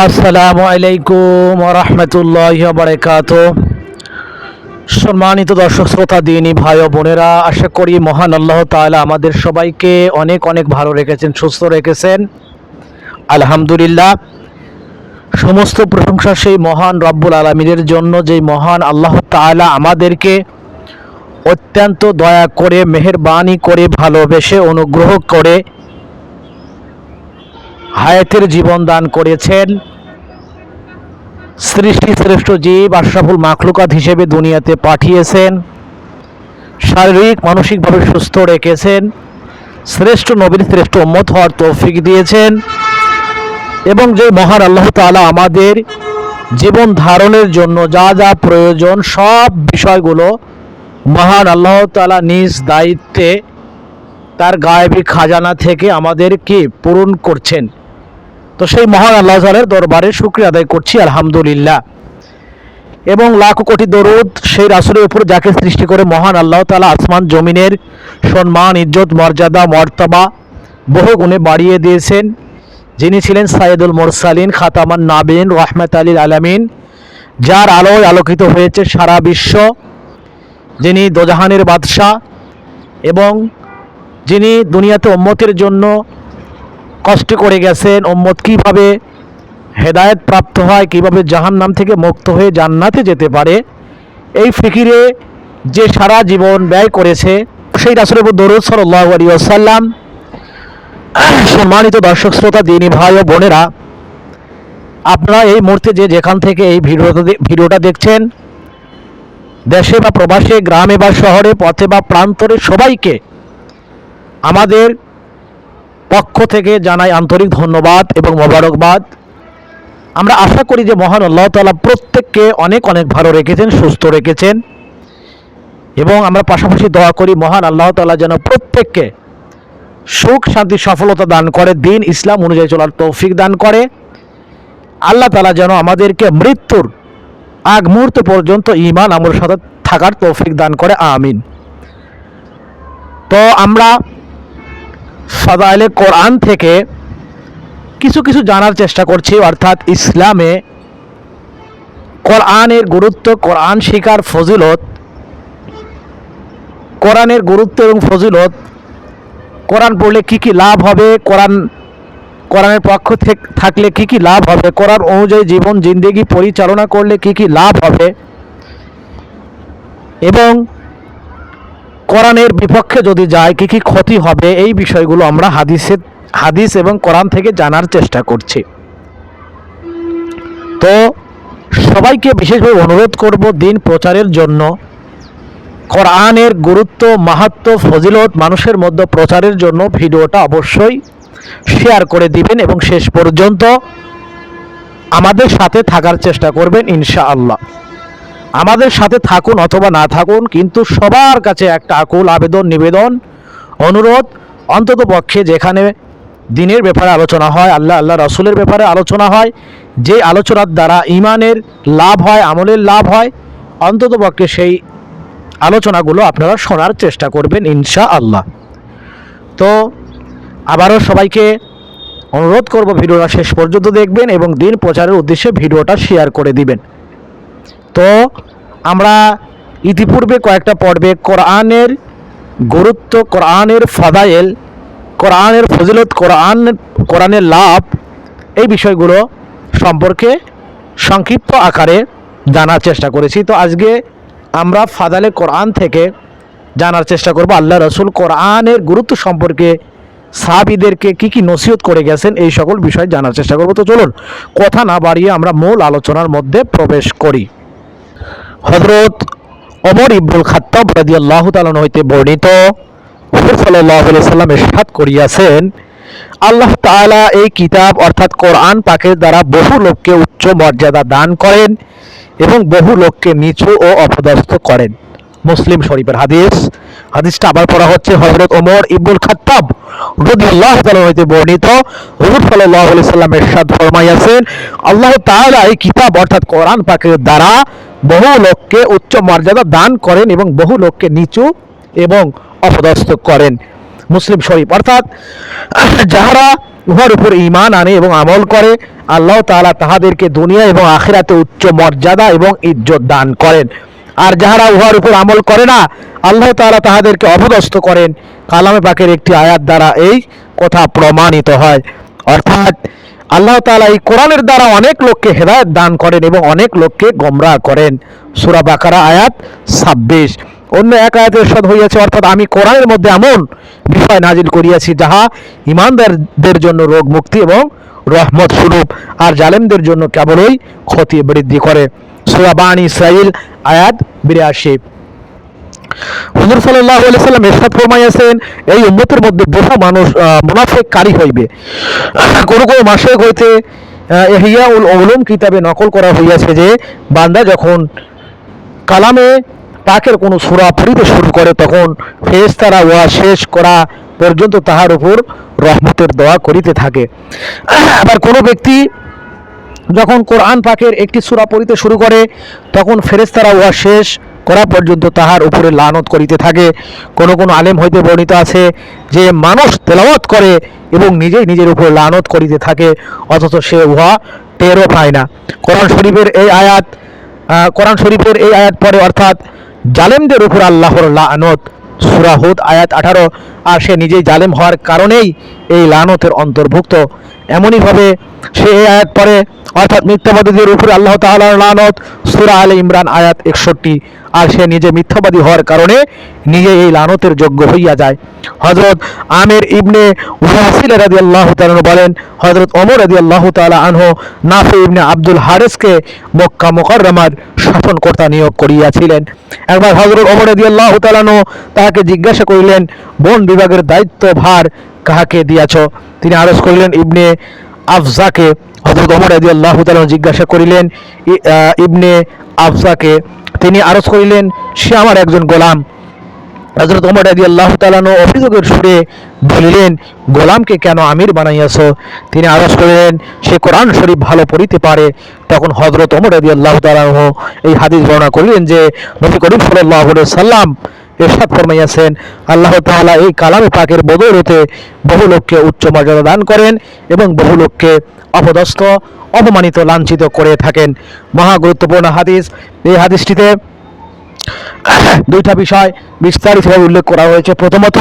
আসসালামু আলাইকুম ওয়া রাহমাতুল্লাহি ওয়া বারাকাতুহু। সম্মানিত দর্শক শ্রোতা দিনী ভাই ও বোনেরা, আশা করি মহান আল্লাহ তাআলা আমাদের সবাইকে অনেক অনেক ভালো রেখেছেন, সুস্থ রেখেছেন। আলহামদুলিল্লাহ। সমস্ত প্রশংসা সেই মহান রব্বুল আলামিনের জন্য, যেই মহান আল্লাহ তাআলা আমাদেরকে অত্যন্ত দয়া করে, মেহেরবানি করে, ভালোবেসে, অনুগ্রহ করে হায়াতের জীবন দান করেছেন। সৃষ্টি শ্রেষ্ঠ জীব আশরাফুল মাখলুকাত হিসেবে দুনিয়াতে পাঠিয়েছেন, শারীরিক মানসিকভাবে সুস্থ রেখেছেন, শ্রেষ্ঠ নবীর শ্রেষ্ঠ উম্মত হওয়ার তৌফিক দিয়েছেন। এবং যে মহান আল্লাহ তাআলা আমাদের জীবন ধারণের জন্য যা যা প্রয়োজন সব বিষয়গুলো মহান আল্লাহ তাআলা নিজ দায়িত্বে তার গায়েবী খাজানা থেকে আমাদেরকে পূরণ করছেন। তো সেই মহান আল্লাহ তাআলার দরবারে শুকরিয়া আদায় করছি, আলহামদুলিল্লাহ। এবং লাখো কোটি দরুদ সেই রাসূলের উপর যাকে সৃষ্টি করে মহান আল্লাহ তাআলা আসমান জমিনের সম্মান, ইজ্জত, মর্যাদা, মর্তবা বহু গুণে বাড়িয়ে দিয়েছেন, যিনি ছিলেন সাইয়্যিদুল মুরসালিন, খাতামান নাবিয়িন, রাহমাতাল লিল আলামিন, যার আলোয় আলোকিত হয়েছে সারা বিশ্ব, যিনি দোজাহানের বাদশাহ এবং যিনি দুনিয়াতে উম্মতের জন্য কষ্ট করে গেছেন। উম্মত কীভাবে হেদায়েত প্রাপ্ত হয়, কীভাবে জাহান্নাম থেকে মুক্ত হয়ে জান্নাতে যেতে পারে, এই ফিকিরে যে সারা জীবন ব্যয় করেছে সেই রাসূলের উপর দরুদ সাল্লাল্লাহু আলাইহি ওয়াসাল্লাম। সম্মানিত দর্শক শ্রোতা দিনী ভাই ও বোনেরা, আপনারা এই মুহূর্তে যে যেখান থেকে এই ভিডিওটা দেখছেন, দেশে বা প্রবাসে, গ্রামে বা শহরে, পথে বা প্রান্তরে, সবাইকে আমাদের পক্ষ থেকে জানাই আন্তরিক ধন্যবাদ এবং মোবারকবাদ। আমরা আশা করি যে মহান আল্লাহ তাআলা প্রত্যেককে অনেক অনেক ভালো রেখেছেন, সুস্থ রেখেছেন। এবং আমরা পাশাপাশি দোয়া করি মহান আল্লাহ তাআলা যেন প্রত্যেককে সুখ, শান্তি, সফলতা দান করে, দিন ইসলাম অনুযায়ী চলার তৌফিক দান করে। আল্লাহ তাআলা যেন আমাদেরকে মৃত্যুর আগ মুহূর্ত পর্যন্ত ঈমান আমলের সাথে থাকার তৌফিক দান করে, আমিন। তো আমরা ফাদাইলে কোরআন থেকে কিছু কিছু জানার চেষ্টা করছি, অর্থাৎ ইসলামে কোরআনের গুরুত্ব, কোরআন শিখার ফজিলত, কোরআনের গুরুত্ব এবং ফজিলত, কোরআন পড়লে কি কি লাভ হবে, কোরআনের পক্ষ থেকে থাকলে কি কি লাভ হবে, কোরআন অনুযায়ী জীবন জিন্দেগি পরিচালনা করলে কি কি লাভ হবে, এবং কোরআনের বিপক্ষে যদি যায় কি কি ক্ষতি হবে, এই বিষয়গুলো আমরা হাদিস এবং কোরআন থেকে জানার চেষ্টা করছি। তো সবাইকে বিশেষভাবে অনুরোধ করব, দিন প্রচারের জন্য কোরআনের গুরুত্ব, মাহাত্ম্য, ফজিলত মানুষের মধ্যে প্রচারের জন্য ভিডিওটা অবশ্যই শেয়ার করে দিবেন এবং শেষ পর্যন্ত আমাদের সাথে থাকার চেষ্টা করবেন ইনশাআল্লাহ। আমাদের সাথে থাকুন অথবা না থাকুন, কিন্তু সবার কাছে একটা আকুল আবেদন, নিবেদন, অনুরোধ, অন্তত পক্ষে যেখানে দিনের ব্যাপারে আলোচনা হয়, আল্লাহ রাসূলের ব্যাপারে আলোচনা হয়, যে আলোচনার দ্বারা ঈমানের লাভ হয়, আমলের লাভ হয়, অন্তত পক্ষে সেই আলোচনাগুলো আপনারা শোনার চেষ্টা করবেন ইনশাআল্লাহ। তো আবারও সবাইকে অনুরোধ করব, ভিডিওটা শেষ পর্যন্ত দেখবেন এবং দিন প্রচারের উদ্দেশ্যে ভিডিওটা শেয়ার করে দিবেন। তো আমরা ইতিপূর্বে কয়েকটা পর্বে কোরআনের গুরুত্ব, কোরআনের ফাদাইল, কোরআনের ফজিলত, কোরআনের লাভ, এই বিষয়গুলো সম্পর্কে সংক্ষিপ্ত আকারে জানার চেষ্টা করেছি। তো আজকে আমরা ফাদাইলে কোরআন থেকে জানার চেষ্টা করব আল্লাহ রাসূল কোরআনের গুরুত্ব সম্পর্কে সাহাবীদেরকে কি কি নসিহত করে গেছেন, এই সকল বিষয় জানার চেষ্টা করব। তো চলুন কথা না বাড়িয়ে আমরা মূল আলোচনার মধ্যে প্রবেশ করি। হযরত ওমর ইবনুল খাত্তাব রাদিয়াল্লাহু তাআলা হইতে বর্ণিত, হুজুর সাল্লাল্লাহু আলাইহি সাল্লাম ইরশাদ করিয়াছেন, আল্লাহ তাআলা এই কিতাব অর্থাৎ কোরআন পাকের দ্বারা বহু লোককে উচ্চ মর্যাদা দান করেন এবং বহু লোককে নিচু ও অপদস্থ করেন। মুসলিম শরীফের হাদিস। হাদিসটা আবার পড়া হচ্ছে, হযরত ওমর ইবনুল খাত্তাব রাদিয়াল্লাহু তাআলা হইতে বর্ণিত, হুজুর সাল্লাল্লাহু আলাইহি সাল্লাম ইরশাদ ফরমাইয়াছেন, আল্লাহ তাআলা এই কিতাব অর্থাৎ কোরআন পাকের দ্বারা বহু লোককে উচ্চ মর্যাদা দান করেন এবং বহু লোককে নিচু এবং অপদস্থ করেন। মুসলিম শরীফ। অর্থাৎ যাহারা উহার উপর ঈমান আনে এবং আমল করে, আল্লাহ তাআলা তাহাদেরকে দুনিয়া এবং আখিরাতে উচ্চ মর্যাদা এবং ইজ্জত দান করেন। আর যাহারা উহার উপর আমল করে না, আল্লাহ তাআলা তাহাদেরকে অপদস্থ করেন। কালামে পাকের একটি আয়াত দ্বারা এই কথা প্রমাণিত হয়। অর্থাৎ আল্লাহ তাআলা এই কোরআনের দ্বারা অনেক লোককে হেদায়েত দান করেন এবং অনেক লোককে গোমরাহ করেন। সূরা বাকারা আয়াত 26। অন্য এক আয়াতে ইরশাদ হইয়াছে, অর্থাৎ আমি কোরআনের মধ্যে এমন বিষয় নাজিল করিয়াছি যাহা ঈমানদারদের জন্য রোগ মুক্তি এবং রহমত স্বরূপ, আর জালেমদের জন্য কেবলই ক্ষতি বৃদ্ধি করে। সূরা বানী ইসরাঈল আয়াত 82। হুজুর সাল্লাল্লাহু আলাইহি সাল্লাম ইরশাদ ফরমাইয়াছেন, এই উম্মতের মধ্যে বহু মানুষ মুনাফিককারী হইবে। কোন কোন মাসিক হইতে ইহইয়াউল উলুম কিতাবে নকল করা হইয়াছে যে বান্দা যখন কালামে পাকের কোনো সূরা পড়িতে শুরু করে তখন ফেরেশতারা উহা শেষ করা পর্যন্ত তাহার উপর রহমতের দোয়া করিতে থাকে। আবার কোনো ব্যক্তি যখন কোরআন পাকের একটি সূরা পড়িতে শুরু করে তখন ফেরেশতারা উহা শেষ করা পর্যন্ত তাহার উপরে লানত করিতে থাকে। কোনো কোনো আলেম হইতে বর্ণিত আছে যে মানুষ তেলাওয়াত করে এবং নিজেই নিজের উপর লানত করিতে থাকে, অথচ সে উহা টেরও পায় না। কোরআন শরীফের এই আয়াত পরে, অর্থাৎ জালেমদের উপর আল্লাহর লানত, সূরা হুদ আয়াত 18। আর সে নিজেই জালেম হওয়ার কারণেই এই লানতের অন্তর্ভুক্ত। এমনইভাবে সে এই আয়াত পরে, অর্থাৎ মিথ্যাবাদীদের উপরে আল্লাহ তাআলার লানত, সূরা আলে ইমরান আয়াত 61। আর সে নিজে মিথ্যাবাদী হওয়ার কারণে নিজে এই লানতের যোগ্য হইয়া যায়। হযরত আমির ইবনে ওয়াসিল রাদিয়াল্লাহু তাআলা বলেন, হযরত ওমর রাদিয়াল্লাহু তাআলা আনহু নাফি ইবনে আব্দুল হারিসকে মক্কা মুকাররমার শাসনকর্তা নিয়োগ করিয়াছিলেন। একবার হযরত ওমর রাদিয়াল্লাহু তাআলা তাহাকে জিজ্ঞাসা করিলেন, বন বিভাগের দায়িত্বভার কাহাকে দিয়াছ? তিনি আরজ করিলেন, ইবনে আফজাকে। হযরত ওমর রাদিয়াল্লাহু তাআলা জিজ্ঞাসা করিলেন ইবনে আফজাকে। তিনি আরজ করিলেন, সে আমার একজন গোলাম। হযরত ওমর রাদিয়াল্লাহু তাআলা অভিযোগের সুরে বলিলেন, গোলামকে কেন আমির বানাইয়াছ? তিনি আরজ করিলেন, সে কোরআন শরীফ ভালো পড়িতে পারে। তখন হযরত ওমর রাদিয়াল্লাহু তাআলা এই হাদিস বর্ণনা করিলেন যে নবী করিম সাল্লাল্লাহু আলাইহি সাল্লাম ইরশাদ ফরমাইয়াছেন, আল্লাহ তাআলা এই কালামে পাকের বদৌলতে বহু লোককে উচ্চ মর্যাদা দান করেন এবং বহু লোককে অপদস্থ, অপমানিত, লাঞ্ছিত করে থাকেন। মহা গুরুত্বপূর্ণ হাদিস। এই হাদিসটিতে দুইটা বিষয় বিস্তারিতভাবে উল্লেখ করা হয়েছে। প্রথমত,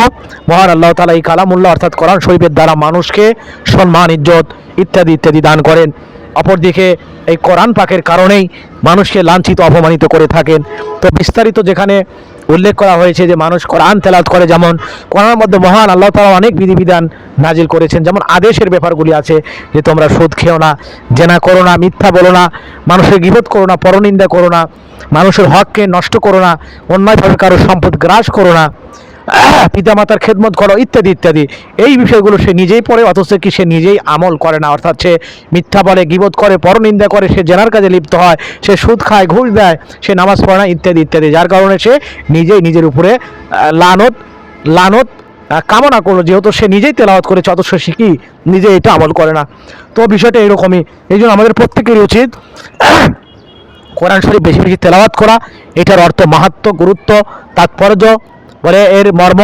মহান আল্লাহ তাআলা এই কালামুল্লাহ অর্থাৎ কোরআন শরীফের দ্বারা মানুষকে সম্মান, ইজ্জত ইত্যাদি ইত্যাদি দান করেন। অপরদিকে এই কোরআন পাকের কারণেই মানুষকে লাঞ্ছিত, অপমানিত করে থাকেন। তো বিস্তারিত যেখানে উল্লেখ করা হয়েছে যে মানুষ কোরআন তেলাওয়াত করে, যেমন কোরআনের মধ্যে মহান আল্লাহ তাআলা অনেক বিধিবিধান নাজিল করেছেন। যেমন আদেশের ব্যাপারগুলি আছে যে তোমরা সুদ খেও না, জেনা করো না, মিথ্যা বলো না, মানুষের গীবত করো না, পরনিন্দা করো না, মানুষের হককে নষ্ট করো না, অন্যায়ভাবে কারো সম্পদ গ্রাস করো না, পিতামাতার খেদমত করো ইত্যাদি ইত্যাদি। এই বিষয়গুলো সে নিজেই পড়ে, অথচ কি সে নিজেই আমল করে না। অর্থাৎ সে মিথ্যা বলে, গীবত করে, পরনিন্দা করে, সে জেনার কাজে লিপ্ত হয়, সে সুদ খায়, ঘুষ দেয়, সে নামাজ পড়ে না ইত্যাদি ইত্যাদি। যার কারণে সে নিজেই নিজের উপরে লানত কামনা করলো, যেহেতু সে নিজেই তেলাওয়াত করেছে অথচ সে কি নিজে এটা আমল করে না। তো বিষয়টা এরকমই। এই জন্য আমাদের প্রত্যেকেরই উচিত কোরআন শরীফ বেশি বেশি তেলাওয়াত করা, এটার অর্থ, মাহাত্ম্য, গুরুত্ব, তাৎপর্য, বলে এর মর্ম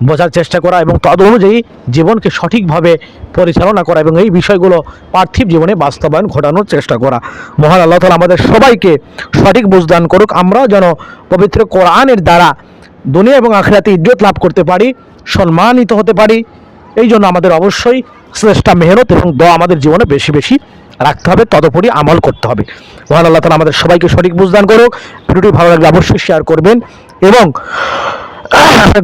বোঝার চেষ্টা করা এবং তদ অনুযায়ী জীবনকে সঠিকভাবে পরিচালনা করা এবং এই বিষয়গুলো পার্থিব জীবনে বাস্তবায়ন ঘটানোর চেষ্টা করা। মহান আল্লাহ তাআলা আমাদের সবাইকে সঠিক বুঝদান করুক, আমরাও যেন পবিত্র কোরআনের দ্বারা দুনিয়া এবং আখিরাতে ইজ্জত লাভ করতে পারি, সম্মানিত হতে পারি। এই জন্য আমাদের অবশ্যই চেষ্টা, মেহনত এবং দোয়া আমাদের জীবনে বেশি বেশি রাখতে হবে, তদুপরি আমল করতে হবে। মহান আল্লাহ তাআলা আমাদের সবাইকে সঠিক বুঝদান করুক। ভিডিওটি ভালো লাগলে অবশ্যই শেয়ার করবেন এবং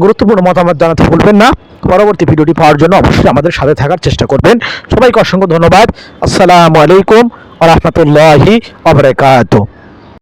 গুরুত্বপূর্ণ মতামত জানাতে ভুলবেন না। পরবর্তী ভিডিওটি পাওয়ার জন্য অবশ্যই আমাদের সাথে থাকার চেষ্টা করবেন। সবাইকে অসংখ্য ধন্যবাদ। আসসালামু আলাইকুম ওয়া রাহমাতুল্লাহি ওয়া বারাকাতুহু।